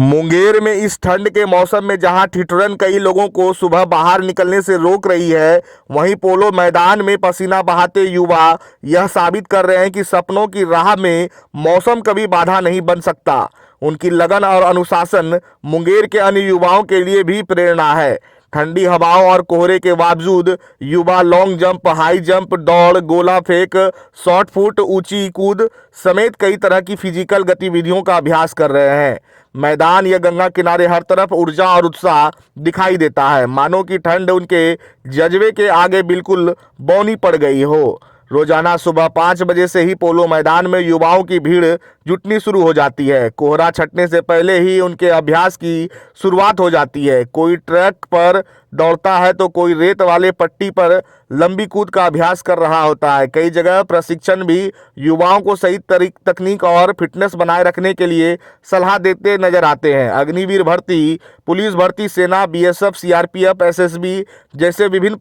मुंगेर में इस ठंड के मौसम में जहां ठिठुरन कई लोगों को सुबह बाहर निकलने से रोक रही है, वहीं पोलो मैदान में पसीना बहाते युवा यह साबित कर रहे हैं कि सपनों की राह में मौसम कभी बाधा नहीं बन सकता। उनकी लगन और अनुशासन मुंगेर के अन्य युवाओं के लिए भी प्रेरणा है। ठंडी हवाओं और कोहरे के बावजूद युवा लॉन्ग जंप, हाई जंप, दौड़, गोला फेंक, शॉट पुट, ऊंची कूद समेत कई तरह की फिजिकल गतिविधियों का अभ्यास कर रहे हैं। मैदान या गंगा किनारे हर तरफ ऊर्जा और उत्साह दिखाई देता है, मानो कि ठंड उनके जज्बे के आगे बिल्कुल बौनी पड़ गई हो। रोजाना सुबह 5 बजे से ही पोलो मैदान में युवाओं की भीड़ जुटनी शुरू हो जाती है। कोहरा छटने से पहले ही उनके अभ्यास की शुरुआत हो जाती है। कोई ट्रैक पर दौड़ता है तो कोई रेत वाले पट्टी पर लंबी कूद का अभ्यास कर रहा होता है। कई जगह प्रशिक्षण भी युवाओं को सही तकनीक और फिटनेस बनाए रखने के लिए सलाह देते नजर आते हैं। अग्निवीर भर्ती, पुलिस भर्ती, सेना, बीएसएफ, सीआरपीएफ, एसएसबी जैसे विभिन्न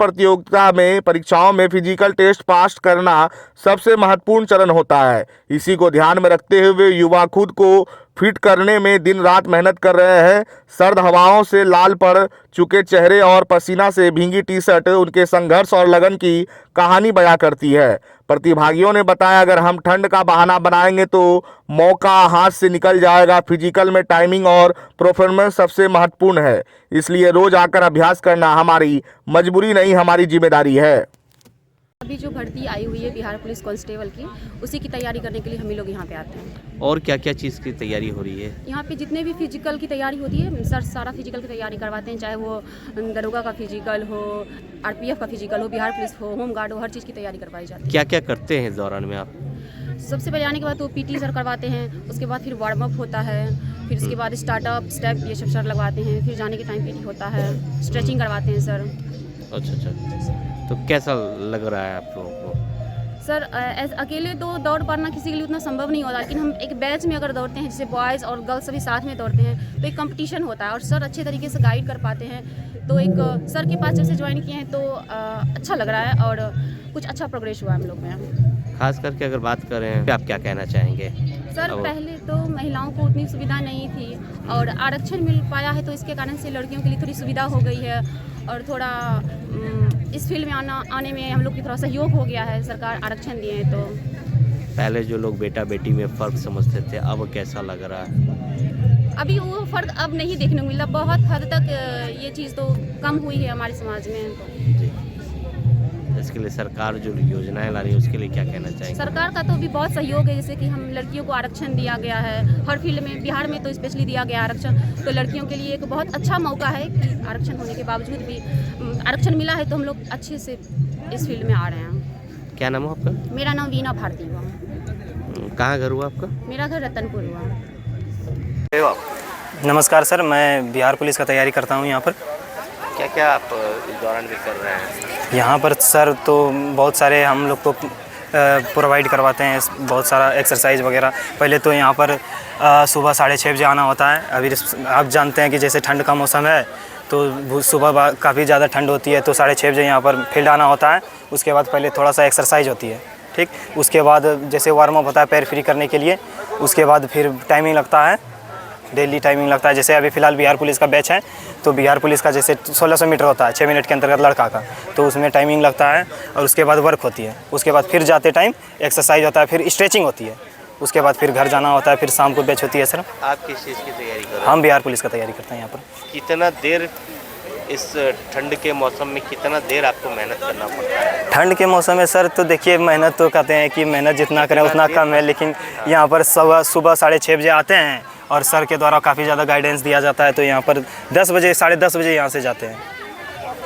परीक्षाओं में फिजिकल टेस्ट पास करना सबसे महत्वपूर्ण चरण होता है। इसी को ध्यान में रखते हुए युवा खुद को फिट करने में दिन रात मेहनत कर रहे हैं। सर्द हवाओं से लाल पड़ चुके चेहरे और पसीना से भींगी टी शर्ट उनके संघर्ष और लगन की कहानी बयां करती है। प्रतिभागियों ने बताया, अगर हम ठंड का बहाना बनाएंगे तो मौका हाथ से निकल जाएगा। फिजिकल में टाइमिंग और परफॉर्मेंस सबसे महत्वपूर्ण है, इसलिए रोज आकर अभ्यास करना हमारी मजबूरी नहीं, हमारी जिम्मेदारी है। अभी जो भर्ती आई हुई है बिहार पुलिस कांस्टेबल की, उसी की तैयारी करने के लिए हम लोग यहाँ पे आते हैं। और क्या क्या चीज़ की तैयारी हो रही है? यहाँ पे जितने भी फिजिकल की तैयारी होती है सर, सारा फिजिकल की तैयारी करवाते हैं, चाहे वो दरोगा का फिजिकल हो, आरपीएफ का फिजिकल हो, बिहार पुलिस हो, होम गार्ड हो, हर चीज़ की तैयारी करवाई जाती है। क्या क्या करते हैं इस दौरान में आप? सबसे पहले आने के बाद तो पीटी सर करवाते हैं, उसके बाद फिर वार्म अप होता है, फिर उसके बाद स्टार्टअप स्टेप ये सब सर लगवाते हैं, फिर जाने के टाइम पीटी होता है, स्ट्रेचिंग करवाते हैं सर। अच्छा, तो कैसा लग रहा है आप लोगों को? सर अकेले तो दौड़ पाना किसी के लिए उतना संभव नहीं होता, लेकिन हम एक बैच में अगर दौड़ते हैं, जैसे बॉयज़ और गर्ल्स सभी साथ में दौड़ते हैं, तो एक कंपटीशन होता है और सर अच्छे तरीके से गाइड कर पाते हैं। तो एक सर के पास जैसे ज्वाइन किए हैं तो अच्छा लग रहा है और कुछ अच्छा प्रोग्रेस हुआ है हम लोग में। खास करके अगर बात करें, आप क्या कहना चाहेंगे? सर पहले तो महिलाओं को उतनी सुविधा नहीं थी और आरक्षण मिल पाया है, तो इसके कारण से लड़कियों के लिए थोड़ी सुविधा हो गई है और थोड़ा इस फील्ड में आने में हम लोग की थोड़ा सहयोग हो गया है, सरकार आरक्षण दिए हैं। तो पहले जो लोग बेटा बेटी में फ़र्क समझते थे, अब कैसा लग रहा है? अभी वो फ़र्क अब नहीं देखने को मिला, बहुत हद तक ये चीज़ तो कम हुई है हमारे समाज में। जी, इसके लिए सरकार जो योजनाएं ला रही है उसके लिए क्या कहना चाहेंगे? सरकार का तो भी बहुत सहयोग है, जैसे कि हम लड़कियों को आरक्षण दिया गया है हर फील्ड में, बिहार में तो स्पेशली दिया गया आरक्षण, तो लड़कियों के लिए एक बहुत अच्छा मौका है कि आरक्षण होने के बावजूद भी आरक्षण मिला है, तो हम लोग अच्छे से इस फील्ड में आ रहे हैं। क्या नाम है आपका? मेरा नाम वीना भारती हुआ। कहाँ घर हुआ आपका? मेरा घर रतनपुर हुआ। नमस्कार सर, मैं बिहार पुलिस का तैयारी करता हूँ यहाँ पर। क्या क्या आप इस दौरान भी कर रहे हैं? यहाँ पर सर तो बहुत सारे हम लोग को प्रोवाइड करवाते हैं, बहुत सारा एक्सरसाइज वगैरह। पहले तो यहाँ पर सुबह 6:30 बजे आना होता है। अभी आप जानते हैं कि जैसे ठंड का मौसम है तो सुबह काफ़ी ज़्यादा ठंड होती है, तो 6:30 बजे यहाँ पर फील्ड आना होता है। उसके बाद पहले थोड़ा सा एक्सरसाइज होती है, ठीक। उसके बाद जैसे वार्म अप होता है पैर फ्री करने के लिए, उसके बाद फिर टाइमिंग लगता है, डेली टाइमिंग लगता है। जैसे अभी फ़िलहाल बिहार पुलिस का बैच है, तो बिहार पुलिस का जैसे 1600 मीटर होता है 6 मिनट के अंतर्गत लड़का का, तो उसमें टाइमिंग लगता है और उसके बाद वर्क होती है। उसके बाद फिर जाते टाइम एक्सरसाइज होता है, फिर स्ट्रेचिंग होती है, उसके बाद फिर घर जाना होता है, फिर शाम को बैच होती है। सर आप किस चीज़ की तैयारी कर रहे हैं? हम बिहार पुलिस का तैयारी करते हैं यहाँ पर। कितना देर इस ठंड के मौसम में कितना देर आपको मेहनत करना पड़ता है? ठंड के मौसम में सर तो देखिए, मेहनत तो कहते हैं कि मेहनत जितना करें उतना कम है, लेकिन यहाँ पर सुबह 6:30 बजे आते हैं और सर के द्वारा काफ़ी ज़्यादा गाइडेंस दिया जाता है। तो यहाँ पर 10 बजे 10:30 बजे यहाँ से जाते हैं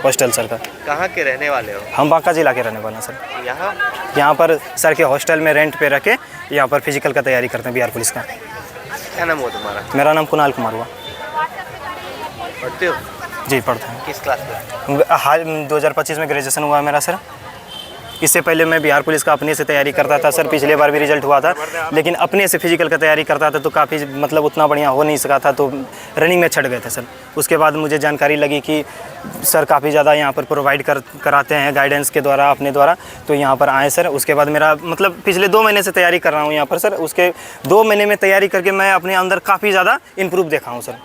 हॉस्टल सर का। कहाँ के रहने वाले हो? हम बांका जिला के रहने वाले हैं सर। यहाँ पर सर के हॉस्टल में रेंट पे रखे यहाँ पर फिजिकल का तैयारी करते हैं बिहार पुलिस का। क्या नाम हुआ तुम्हारा? मेरा नाम कुणाल कुमार हुआ। पढ़ते हो? जी पढ़ते हैं। किस क्लास में? हाल 2025 में ग्रेजुएशन हुआ है मेरा सर। इससे पहले मैं बिहार पुलिस का अपने से तैयारी करता था सर, पिछले बार भी रिजल्ट हुआ था, लेकिन अपने से फिजिकल का तैयारी करता था तो काफ़ी मतलब उतना बढ़िया हो नहीं सका था, तो रनिंग में छट गए थे सर। उसके बाद मुझे जानकारी लगी कि सर काफ़ी ज़्यादा यहाँ पर प्रोवाइड कराते हैं गाइडेंस के द्वारा, अपने द्वारा, तो यहाँ पर आए सर। उसके बाद मेरा मतलब पिछले 2 महीने से तैयारी कर रहा हूँ यहाँ पर सर। उसके 2 महीने में तैयारी करके मैं अपने अंदर काफ़ी ज़्यादा इम्प्रूव देखा हूँ सर।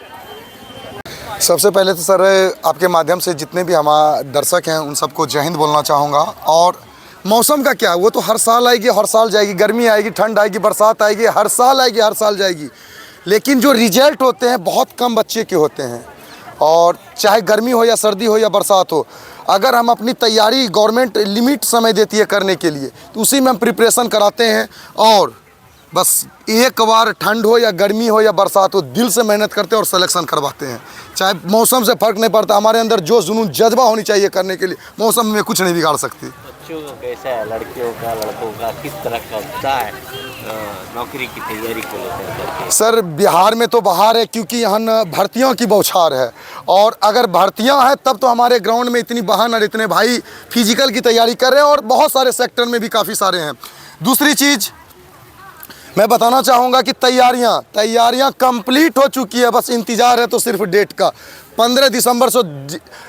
सबसे पहले तो सर आपके माध्यम से जितने भी हमारे दर्शक हैं उन सबको जय हिंद बोलना चाहूँगा। और मौसम का क्या, वो तो हर साल आएगी, हर साल जाएगी, गर्मी आएगी, ठंड आएगी, बरसात आएगी, हर साल आएगी, हर साल जाएगी, लेकिन जो रिजल्ट होते हैं बहुत कम बच्चे के होते हैं। और चाहे गर्मी हो या सर्दी हो या बरसात हो, अगर हम अपनी तैयारी, गवर्नमेंट लिमिट समय देती है करने के लिए, तो उसी में हम प्रिपरेशन कराते हैं और बस एक बार ठंड हो या गर्मी हो या बरसात हो, दिल से मेहनत करते हैं और सिलेक्शन करवाते हैं। चाहे मौसम से फ़र्क नहीं पड़ता, हमारे अंदर जो जुनून जज्बा होनी चाहिए करने के लिए, मौसम में कुछ नहीं बिगाड़ सकती। बच्चों का कैसा है, लड़कियों का, लड़कों का, किस तरह का उत्साह है नौकरी की तैयारी को लेकर? सर बिहार में तो बाहर है, क्योंकि यहाँ न भर्तियों की बौछार है, और अगर भर्तियां हैं तब तो हमारे ग्राउंड में इतनी बहन और इतने भाई फिजिकल की तैयारी कर रहे हैं, और बहुत सारे सेक्टर में भी काफ़ी सारे हैं। दूसरी चीज़ मैं बताना चाहूँगा कि तैयारियां कंप्लीट हो चुकी है, बस इंतज़ार है तो सिर्फ डेट का। 15 दिसंबर से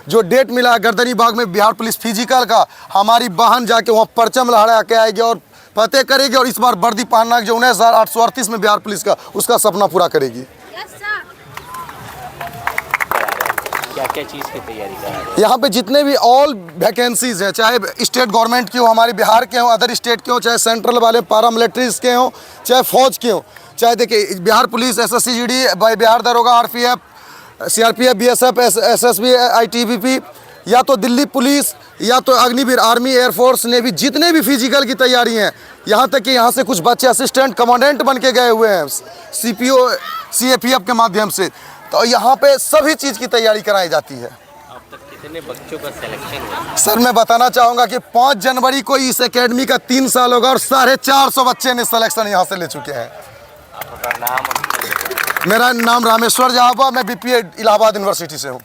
जो डेट मिला है गर्दनी बाग में बिहार पुलिस फिजिकल का, हमारी बहन जाके वहाँ परचम लहरा के आएगी और फतेह करेगी, और इस बार वर्दी पहनना जो 19,838 में बिहार पुलिस का, उसका सपना पूरा करेगी। क्या चीज़ की तैयारी कर रहे हैं? यहाँ पे जितने भी ऑल वैकेंसीज़ हैं, चाहे स्टेट गवर्नमेंट की हो, हमारे बिहार के हो, अदर स्टेट के हो, चाहे सेंट्रल वाले पैरा मिलिट्रीज के हो, चाहे फौज के हो, चाहे देखिए बिहार पुलिस, SSCGD, बिहार दरोगा, RPF, CRPF, BSF, SSB, ITBP, या तो दिल्ली पुलिस, या तो अग्निवीर, आर्मी, एयरफोर्स, नेवी, जितने भी फिजिकल की तैयारी हैं, यहाँ तक कि यहाँ से कुछ बच्चे असिस्टेंट कमांडेंट बन के गए हुए हैं CPO, CAPF के माध्यम से, तो यहाँ पे सभी चीज़ की तैयारी कराई जाती है। अब तक कितने बच्चों का सिलेक्शन हुआ? सर मैं बताना चाहूँगा कि 5 जनवरी को इस एकेडमी का 3 साल होगा और 450 बच्चे ने सिलेक्शन यहाँ से ले चुके हैं। आपका नाम? मेरा नाम रामेश्वर जहाबा, मैं BPA इलाहाबाद यूनिवर्सिटी से हूँ।